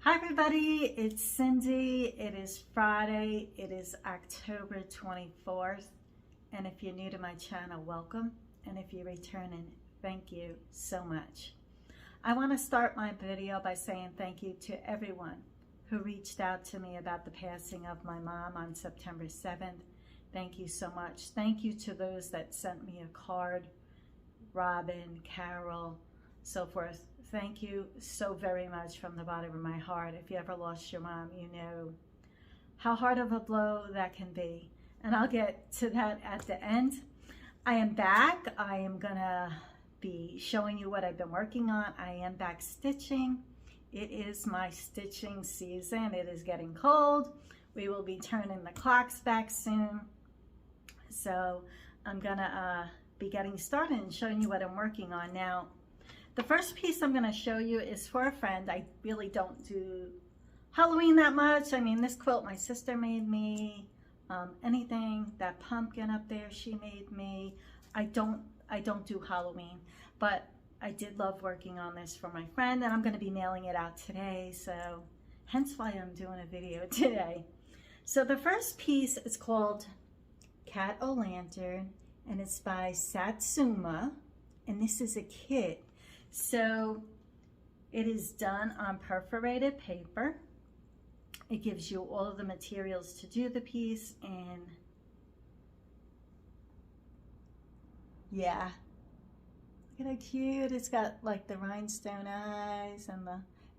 Hi everybody, it's Cindy. It is Friday. It is October 24th. And if you're new to my channel, welcome. And if you're returning, thank you so much. I want to start my video by saying thank you to everyone who reached out to me about the passing of my mom on September 7th. Thank you so much. Thank you to those that sent me a card, Robin, Carol, so forth. Thank you so very much from the bottom of my heart. If you ever lost your mom, you know how hard of a blow that can be. And I'll get to that at the end. I am back. I am gonna be showing you what I've been working on. I am back stitching. It is my stitching season. It is getting cold. We will be turning the clocks back soon. So I'm gonna be getting started and showing you what I'm working on now. The first piece I'm going to show you is for a friend. I really don't do Halloween that much. I mean, this quilt my sister made me. Anything, that pumpkin up there she made me. I don't do Halloween, but I did love working on this for my friend, and I'm going to be mailing it out today, so hence why I'm doing a video today. So the first piece is called Cat O' Lantern, and it's by Satsuma, and this is a kit. So it is done on perforated paper. It gives you all of the materials to do the piece, and yeah, look at how cute. It's got like the rhinestone eyes, and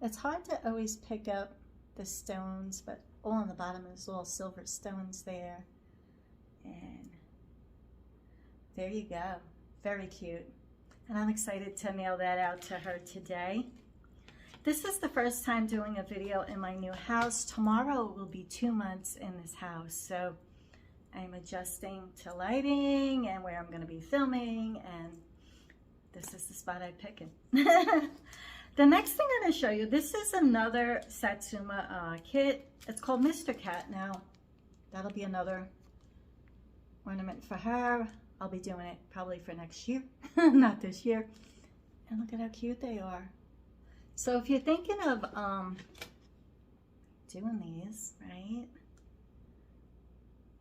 it's hard to always pick up the stones, but all on the bottom is all silver stones there. And there you go, very cute. And I'm excited to mail that out to her today. This is the first time doing a video in my new house. Tomorrow will be 2 months in this house. So I'm adjusting to lighting and where I'm going to be filming. And this is the spot I'm picking. The next thing I'm going to show you, this is another Satsuma kit. It's called Mr. Cat. Now, that'll be another ornament for her. I'll be doing it probably for next year, not this year. And look at how cute they are. So if you're thinking of doing these, right?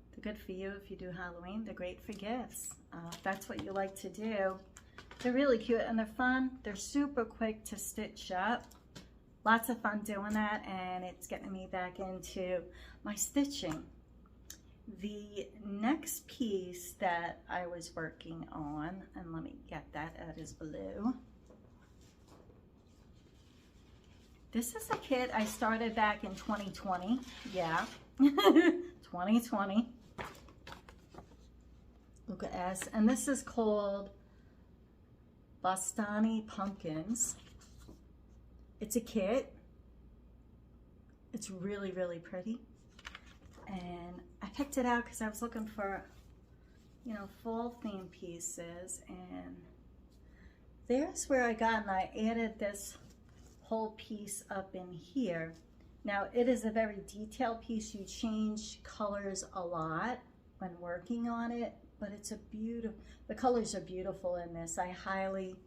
They're good for you if you do Halloween. They're great for gifts. If that's what you like to do. They're really cute and they're fun. They're super quick to stitch up. Lots of fun doing that, and it's getting me back into my stitching. The next piece that I was working on, and let me get that, that is blue. This is a kit I started back in 2020. Yeah, 2020. Look at S. And this is called Bostani Pumpkins. It's a kit. It's really, really pretty. And I picked it out because I was looking for, you know, fall theme pieces, and there's where I got, and I added this whole piece up in here. Now it is a very detailed piece. You change colors a lot when working on it, but it's a beautiful, the colors are beautiful in this. I highly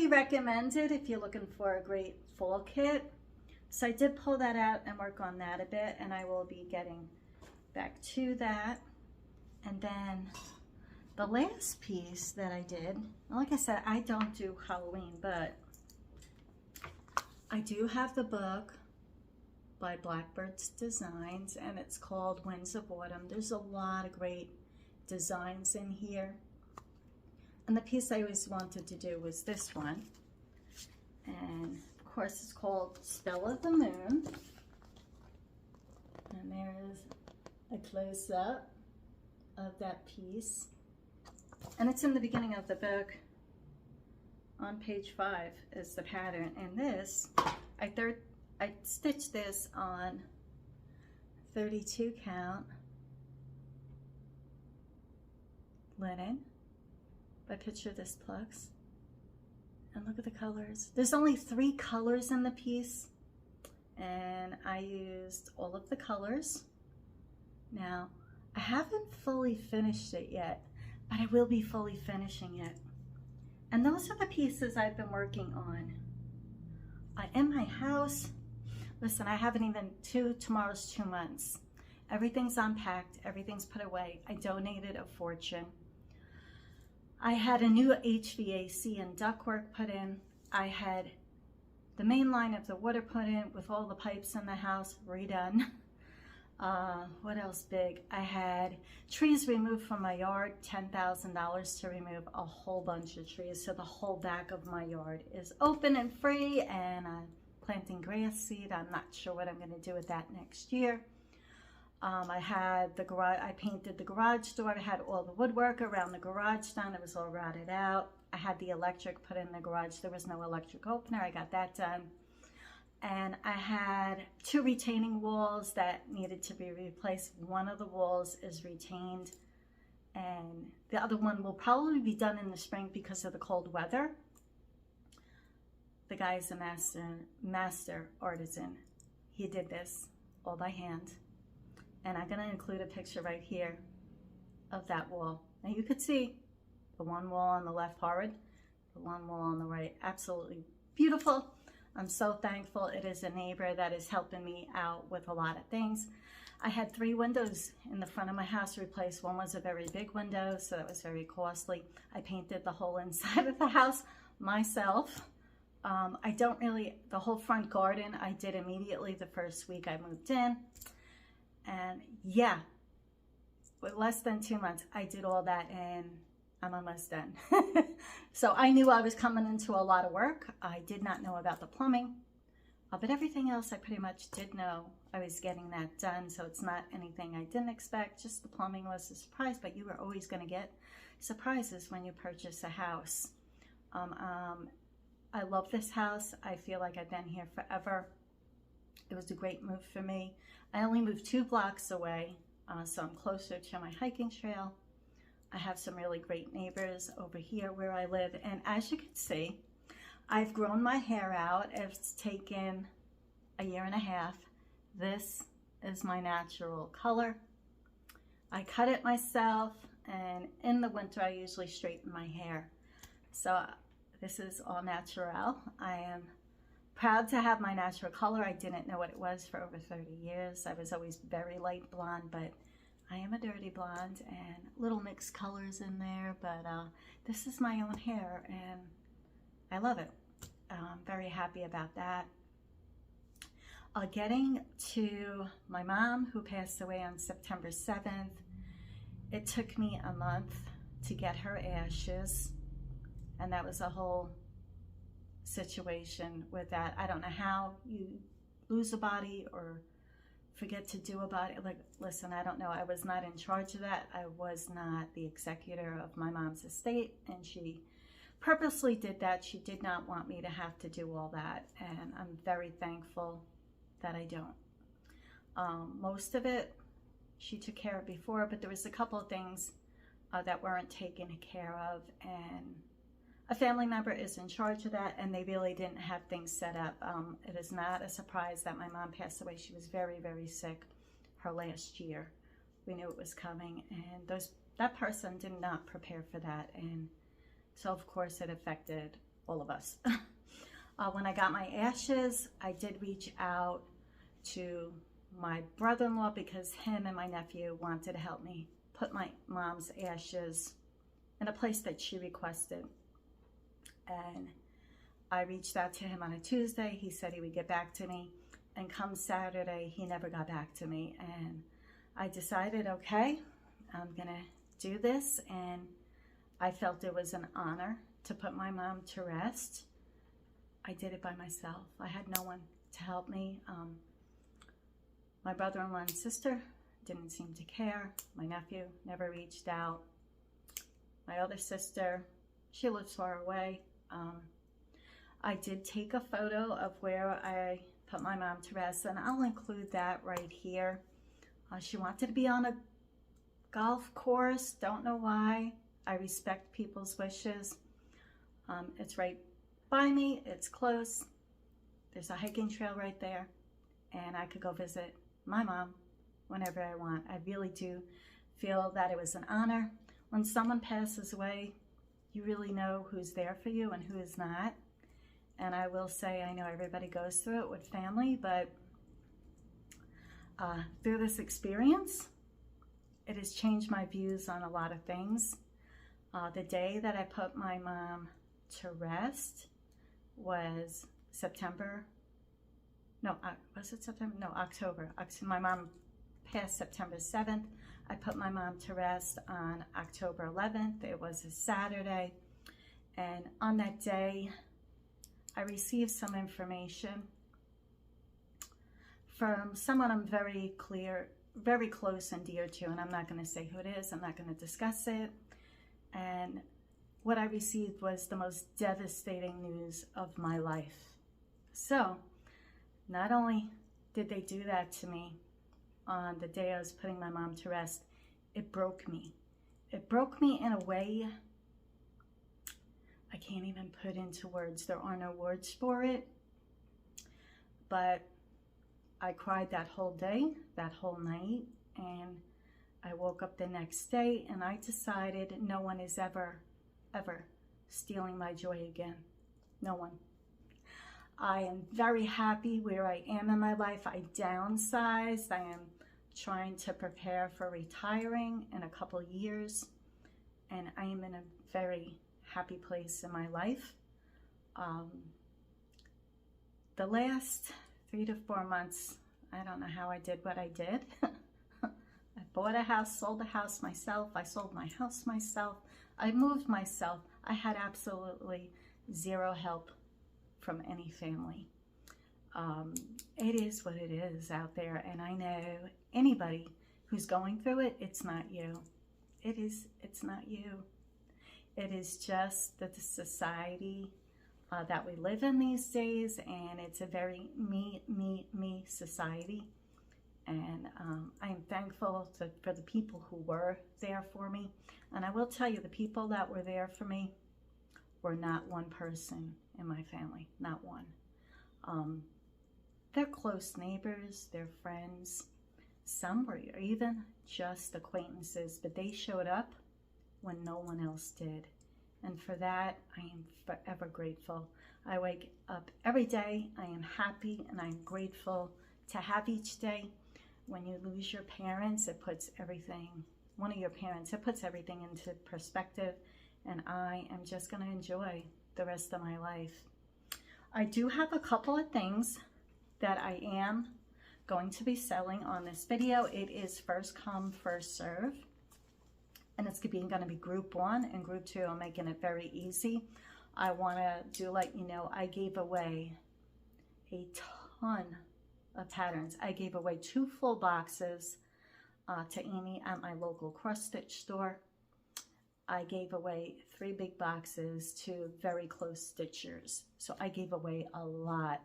recommend it if you're looking for a great fall kit. So I did pull that out and work on that a bit, and I will be getting back to that. And then the last piece that I did, like I said, I don't do Halloween, but I do have the book by Blackbird's Designs, and it's called Winds of Autumn. There's a lot of great designs in here. And the piece I always wanted to do was this one. And of course, it's called Spell of the Moon. And there's a close-up of that piece. And it's in the beginning of the book. On page 5 is the pattern. And this, I stitched this on 32 count linen by Picture This Plugs. And look at the colors. There's only 3 colors in the piece, and I used all of the colors. Now, I haven't fully finished it yet, but I will be fully finishing it. And those are the pieces I've been working on. In my house, Listen, I haven't even, tomorrow's 2 months. Everything's unpacked, everything's put away. I donated a fortune. I had a new HVAC and ductwork put in. I had the main line of the water put in with all the pipes in the house redone. What else big? I had trees removed from my yard, $10,000 to remove a whole bunch of trees. So the whole back of my yard is open and free, and I'm planting grass seed. I'm not sure what I'm going to do with that next year. I had the garage, I painted the garage door. I had all the woodwork around the garage done. It was all rotted out. I had the electric put in the garage. There was no electric opener. I got that done. And I had 2 retaining walls that needed to be replaced. One of the walls is retained, and the other one will probably be done in the spring because of the cold weather. The guy is a master artisan. He did this all by hand. And I'm going to include a picture right here of that wall. Now you could see the one wall on the left horrid, the one wall on the right absolutely beautiful. I'm so thankful. It is a neighbor that is helping me out with a lot of things. I had 3 windows in the front of my house replaced. One was a very big window, so that was very costly. I painted the whole inside of the house myself. The whole front garden I did immediately the first week I moved in. And yeah, with less than 2 months, I did all that, and I'm almost done. So I knew I was coming into a lot of work. I did not know about the plumbing, but everything else I pretty much did know. I was getting that done, so it's not anything I didn't expect. Just the plumbing was a surprise, but you are always going to get surprises when you purchase a house. I love this house. I feel like I've been here forever. It was a great move for me. I only moved 2 blocks away, so I'm closer to my hiking trail. I have some really great neighbors over here where I live, and as you can see, I've grown my hair out. It's taken a 1.5 years. This is my natural color. I cut it myself, and in the winter I usually straighten my hair. So this is all natural. I am proud to have my natural color. I didn't know what it was for over 30 years. I was always very light blonde, but I am a dirty blonde and little mixed colors in there. But this is my own hair, and I love it. I'm very happy about that. Getting to my mom, who passed away on September 7th, it took me a month to get her ashes, and that was a whole situation with that. I don't know how you lose a body or forget to do a body. Like, listen, I don't know. I was not in charge of that. I was not the executor of my mom's estate, and she purposely did that. She did not want me to have to do all that, and I'm very thankful that I don't. Most of it she took care of before, but there was a couple of things that weren't taken care of, and a family member is in charge of that, and they really didn't have things set up. It is not a surprise that my mom passed away. She was very, very sick her last year. We knew it was coming, and that person did not prepare for that, and so of course it affected all of us. When I got my ashes, I did reach out to my brother-in-law because him and my nephew wanted to help me put my mom's ashes in a place that she requested. And I reached out to him on a Tuesday. He said he would get back to me. And come Saturday, he never got back to me. And I decided, okay, I'm gonna do this. And I felt it was an honor to put my mom to rest. I did it by myself. I had no one to help me. My brother-in-law and sister didn't seem to care. My nephew never reached out. My other sister, she lives far away. I did take a photo of where I put my mom to rest, and I'll include that right here. She wanted to be on a golf course. Don't know why. I respect people's wishes. It's right by me. It's close. There's a hiking trail right there, and I could go visit my mom whenever I want. I really do feel that it was an honor. When someone passes away, you really know who's there for you and who is not. And I will say, I know everybody goes through it with family, but through this experience, it has changed my views on a lot of things. The day that I put my mom to rest was September. No, was it September? No, October. My mom passed September 7th. I put my mom to rest on October 11th. It was a Saturday. And on that day, I received some information from someone I'm very close and dear to, and I'm not going to say who it is. I'm not going to discuss it. And what I received was the most devastating news of my life. So, not only did they do that to me on the day I was putting my mom to rest, it broke me. It broke me in a way I can't even put into words. There are no words for it. But I cried that whole day, that whole night, and I woke up the next day and I decided no one is ever stealing my joy again. No one. I am very happy where I am in my life. I downsized. I am trying to prepare for retiring in a couple years, and I am in a very happy place in my life. The last 3 to 4 months, I don't know how I did what I did. I bought a house, sold a house myself. I sold my house myself. I moved myself. I had absolutely zero help from any family. It is what it is out there, and I know anybody who's going through it, it's not you. It's not you. It is just the society that we live in these days, and it's a very me society. And I am thankful for the people who were there for me. And I will tell you, the people that were there for me were not one person in my family, not one. They're close neighbors, they're friends. Some were even just acquaintances, but they showed up when no one else did. And for that, I am forever grateful. I wake up every day, I am happy and I'm grateful to have each day. When you lose your parents, it puts everything, one of your parents, it puts everything into perspective, and I am just going to enjoy the rest of my life. I do have a couple of things that I am going to be selling on this video. It is first come, first serve. And it's going to be group 1 and group 2. I'm making it very easy. I want to let you know I gave away a ton of patterns. I gave away 2 full boxes to Amy at my local cross stitch store. I gave away 3 big boxes to very close stitchers. So I gave away a lot.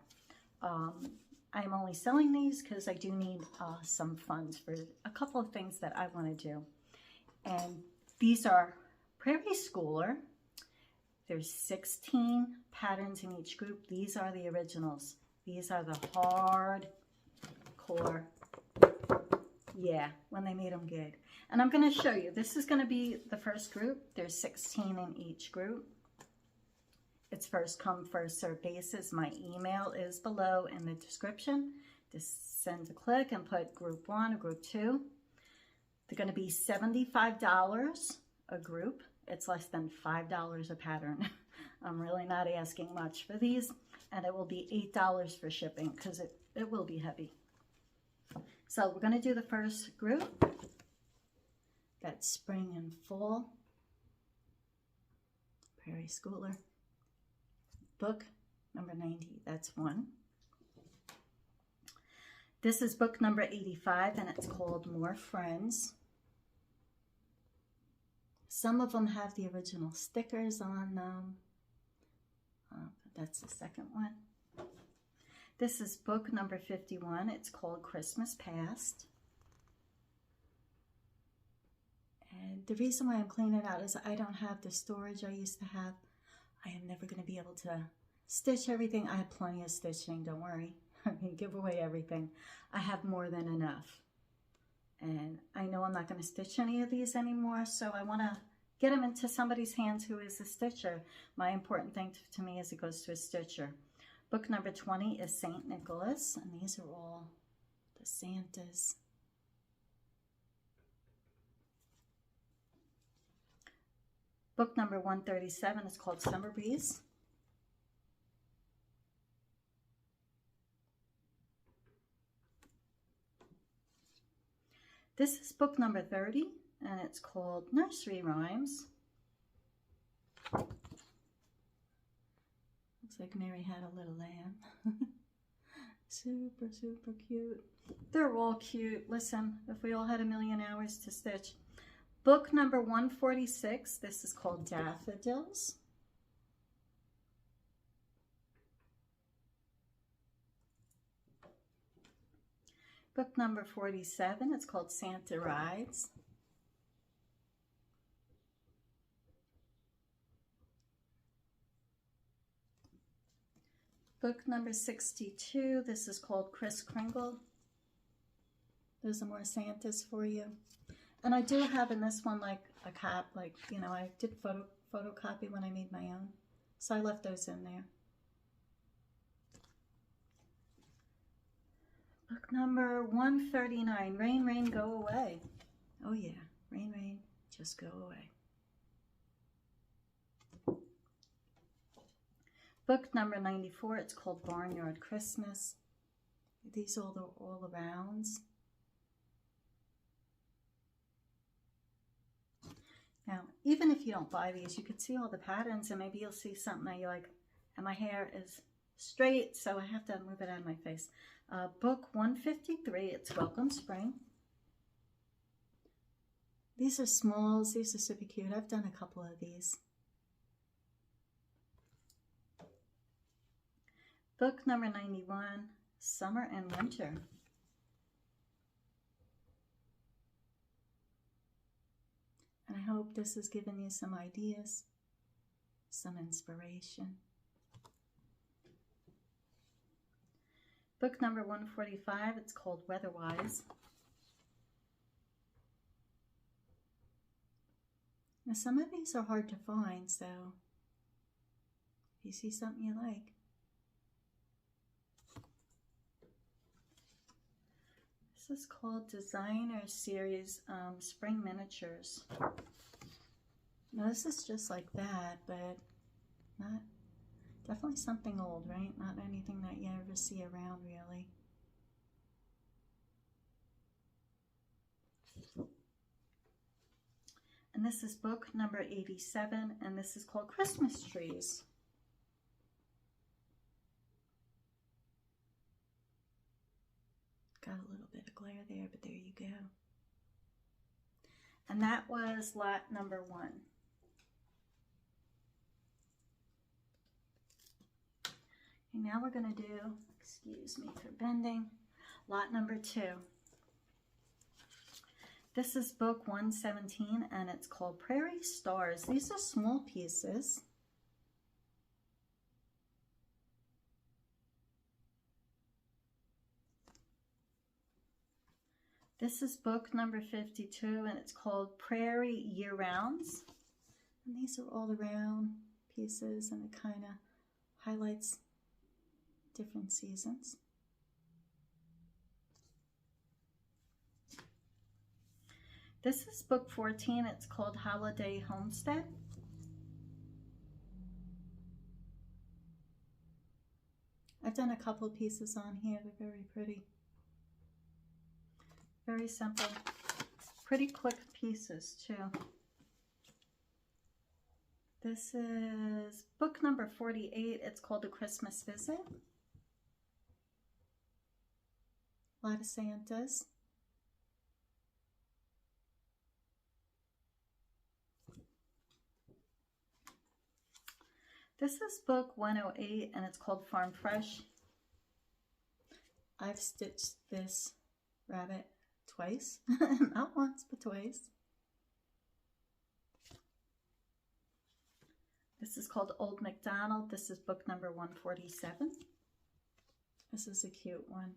I'm only selling these because I do need some funds for a couple of things that I want to do. And these are Prairie Schooler. There's 16 patterns in each group. These are the originals. These are the hardcore. Yeah, when they made them good. And I'm going to show you. This is going to be the first group. There's 16 in each group. It's first come, first serve basis. My email is below in the description. Just send a click and put group 1 or group 2. They're going to be $75 a group. It's less than $5 a pattern. I'm really not asking much for these. And it will be $8 for shipping because it will be heavy. So we're going to do the first group. That's spring and fall. Prairie Schooler. Book number 90. That's 1. This is book number 85, and it's called More Friends. Some of them have the original stickers on them. That's the second one. This is book number 51. It's called Christmas Past. And the reason why I'm cleaning it out is I don't have the storage I used to have. I am never going to be able to stitch everything. I have plenty of stitching, don't worry. I can give away everything. I have more than enough. And I know I'm not going to stitch any of these anymore, so I want to get them into somebody's hands who is a stitcher. My important thing to me is it goes to a stitcher. Book number 20 is St. Nicholas, and these are all the the Santas. Book number 137 is called Summer Breeze. This is book number 30, and it's called Nursery Rhymes. Looks like Mary had a little lamb. Super, super cute. They're all cute. Listen, if we all had a million hours to stitch. Book number 146, this is called Daffodils. Book number 47, it's called Santa Rides. Book number 62, this is called Kris Kringle. Those are more Santas for you. And I do have in this one like a cap, like, you know, I did photocopy when I made my own. So I left those in there. Book number 139, Rain, Rain, Go Away. Oh yeah, rain, rain, just go away. Book number 94, it's called Barnyard Christmas. These are all arounds. Now, even if you don't buy these, you could see all the patterns and maybe you'll see something that you like. And my hair is straight, so I have to move it out of my face. Book 153, it's Welcome Spring. These are smalls, these are super cute. I've done a couple of these. Book number 91, Summer and Winter. And I hope this has given you some ideas, some inspiration. Book number 145, it's called Weatherwise. Now some of these are hard to find, so if you see something you like. This is called Designer Series Spring Miniatures. Now this is just like that, but not definitely something old, right? Not anything that you ever see around really. And this is book number 87, and this is called Christmas Trees. Got a little bit of glare there, but there you go. And that was lot number 1. And now we're going to do, excuse me for bending, lot number 2. This is book 117, and it's called Prairie Stars. These are small pieces. This is book number 52, and it's called Prairie Year-Rounds. And these are all around pieces, and it kind of highlights different seasons. This is book 14. It's called Holiday Homestead. I've done a couple of pieces on here. They're very pretty. Very simple. Pretty quick pieces too. This is book number 48. It's called A Christmas Visit. A lot of Santas. This is book 108, and it's called Farm Fresh. I've stitched this rabbit twice. Not once, but twice. This is called Old MacDonald. This is book number 147. This is a cute one.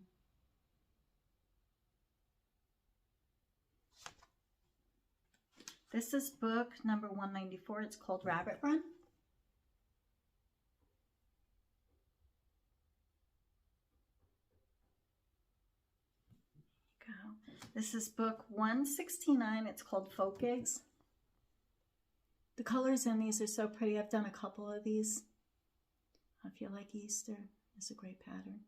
This is book number 194. It's called Rabbit Run. This is book 169. It's called Folk Eggs. The colors in these are so pretty. I've done a couple of these. If you like Easter, it's a great pattern.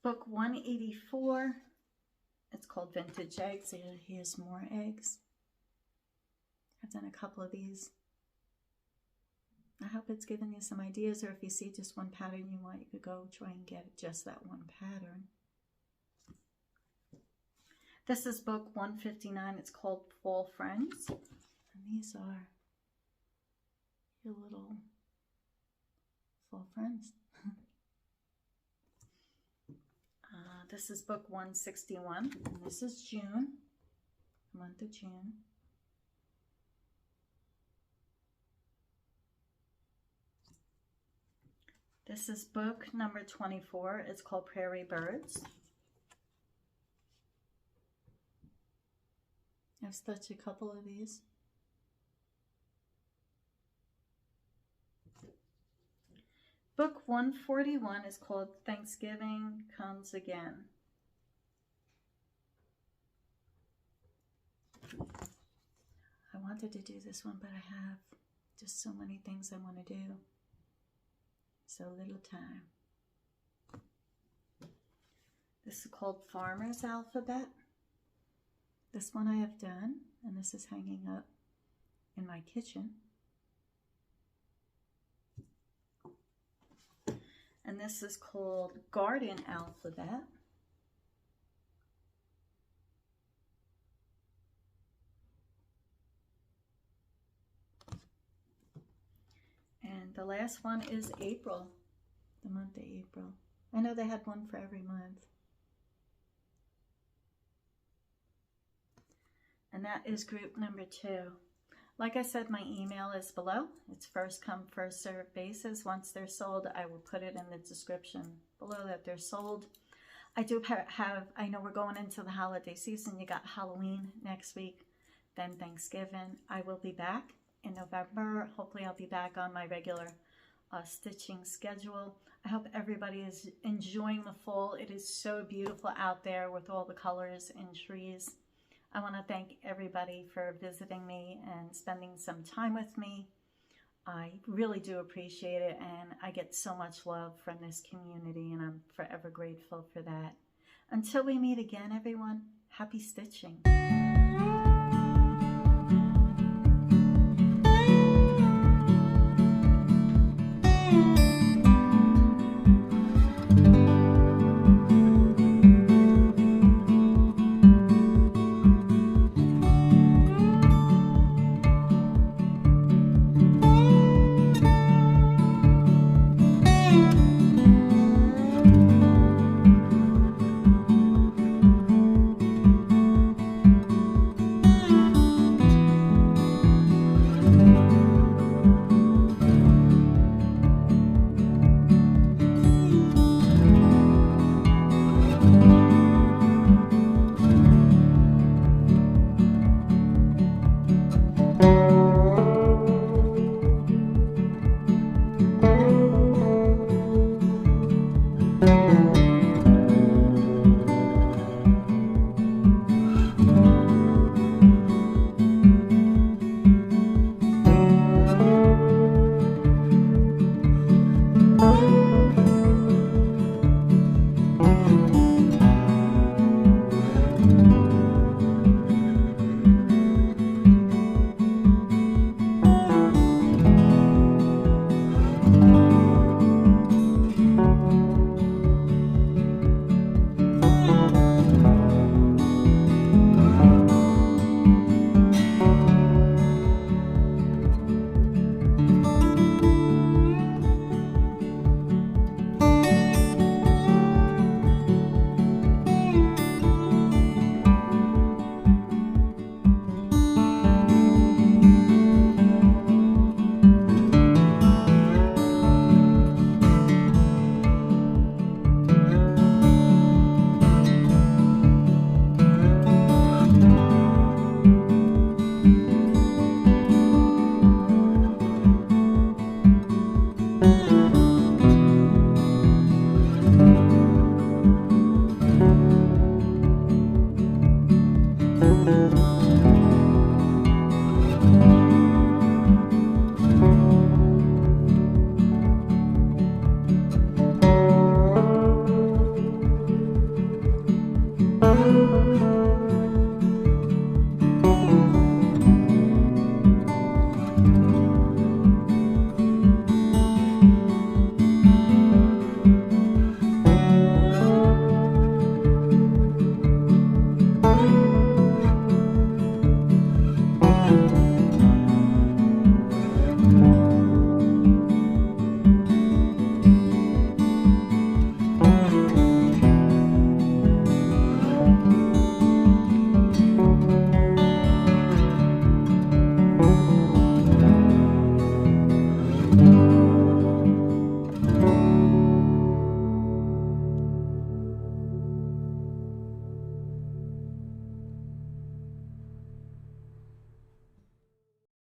Book 184. It's called Vintage Eggs. Here's more eggs. I've done a couple of these. I hope it's given you some ideas, or if you see just one pattern you want, you could go try and get just that one pattern. This is book 159. It's called Fall Friends. And these are your little fall friends. This is book 161. And this is June, the month of June. This is book number 24. It's called Prairie Birds. I've stitched a couple of these. Book 141 is called Thanksgiving Comes Again. I wanted to do this one, but I have just so many things I want to do. So little time. This is called Farmer's Alphabet. This one I have done, and this is hanging up in my kitchen. And this is called Garden Alphabet. And the last one is April, the month of April. I know they had one for every month. And that is group number 2. Like I said, my email is below. It's first come, first served basis. Once they're sold, I will put it in the description below that they're sold. I do have, I know we're going into the holiday season. You got Halloween next week, then Thanksgiving. I will be back in November. Hopefully I'll be back on my regular stitching schedule. I hope everybody is enjoying the fall. It is so beautiful out there with all the colors and trees. I want to thank everybody for visiting me and spending some time with me. I really do appreciate it, and I get so much love from this community, and I'm forever grateful for that. Until we meet again, everyone, happy stitching.